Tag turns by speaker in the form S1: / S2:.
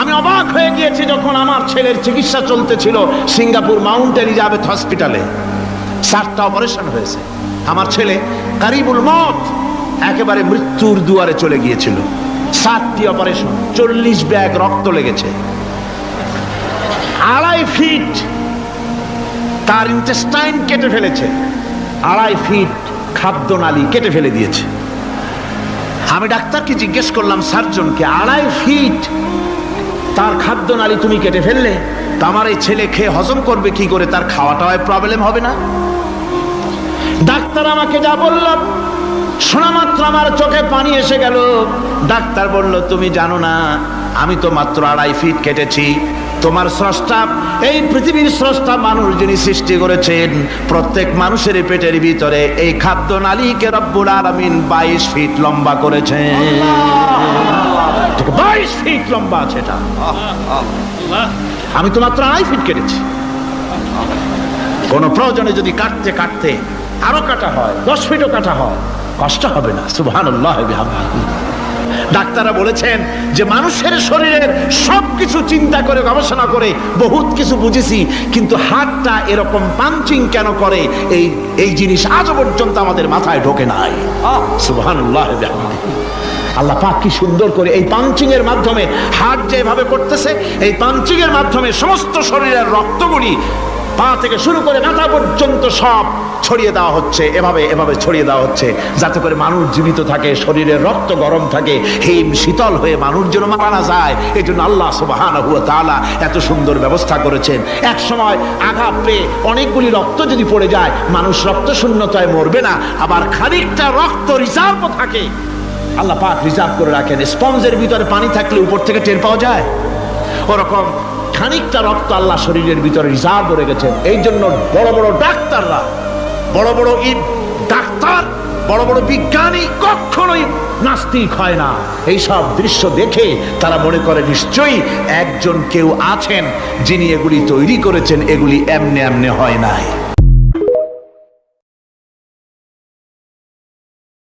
S1: আমি অবাক হয়ে গিয়েছি যখন আমার ছেলের চিকিৎসা চলতেছিল সিঙ্গাপুর মাউন্ট এলিজাবেথ হসপিটালে। 7টা অপারেশন হয়েছে। আমার ছেলে কারিবুল মত, একেবারে মৃত্যুর দুয়ারে চলে গিয়েছিল। 7টি অপারেশন, 40 ব্যাগ রক্ত লেগেছে। 2.5 ফিট তার ইন্টেস্টাইন কেটে ফেলেছে, 2.5 ফিট খাদ্যনালী কেটে ফেলে দিয়েছে। আমি ডাক্তারকে জিজ্ঞেস করলাম, সার্জনকে, 2.5 ফিট তার খাদ্যনালী তুমি কেটে ফেললে, তো আমার এই ছেলে খেয়ে হজম করবে কি করে? তার খাওয়াটায় প্রবলেম হবে না? ডাক্তার আমাকে যা বললাম শোনা মাত্র আমার চোখে পানি এসে গেল। ডাক্তার বলল, তুমি জানো না আমি তো মাত্র 2.5 ফিট কেটেছি। তোমার স্রষ্টা, এই পৃথিবীর স্রষ্টা মানুষ যিনি সৃষ্টি করেছেন, প্রত্যেক মানুষের পেটের ভিতরে এই খাদ্য নালীকে রব্বুল আলামিন 22 ফিট লম্বা করেছেন। 22 ফিট লম্বা আছে এটা। আমি তো মাত্র 2.5 ফিট কেটেছি। কোন প্রয়োজনে যদি কাটতে কাটতে আরো কাটা হয়, 10 ফিটও কাটা হয়, কষ্ট হবে না। সুবহানাল্লাহ। ডাক্তাররা বলেছেন যে মানুষের শরীরের সবকিছু চিন্তা করে গবেষণা করে বহুত কিছু বুঝেছি, কিন্তু হাতটা এরকম পাঞ্চিং কেন করে এই জিনিস আজও পর্যন্ত আমাদের মাথায় ঢোকে নাই। সুবহানাল্লাহ। আল্লাহ পাক কি সুন্দর করে এই পাঞ্চিং এর মাধ্যমে, হাত যেভাবে করতেছে, এই পাঞ্চিং এর মাধ্যমে সমস্ত শরীরের রক্তগুলি পা থেকে শুরু করে মাথা পর্যন্ত সব ছড়িয়ে দেওয়া হচ্ছে। এভাবে এভাবে ছড়িয়ে দেওয়া হচ্ছে যাতে করে মানুষ জীবিত থাকে, শরীরের রক্ত গরম থাকে, হিম শীতল হয়ে মানুষ যেন মারা না যায়। এই জন্য আল্লাহ সুবহানাহু ওয়া তাআলা এত সুন্দর ব্যবস্থা করেছেন। এক সময় আঘাত পেয়ে অনেকগুলি রক্ত যদি পড়ে যায়, মানুষ রক্ত শূন্যতায় মরবে না, আবার খানিকটা রক্ত রিজার্ভ থাকে। আল্লাহ পাক রিজার্ভ করে রাখেন। স্পঞ্জের ভিতরে পানি থাকলে উপর থেকে টের পাওয়া যায়, ওরকম খানিকটা রক্ত আল্লাহ শরীরের ভিতরে রিজার্ভ করে গেছেন। এই জন্য বড় বড় ডাক্তাররা, বড় বড় ডাক্তার, বড় বড় বিজ্ঞানী কখনোই নাস্তিক হয় না। এই সব দৃশ্য দেখে তারা মনে করে নিশ্চয়ই একজন কেউ আছেন যিনি এগুলি তৈরি করেছেন, এগুলি এমনে এমনে হয় নাই।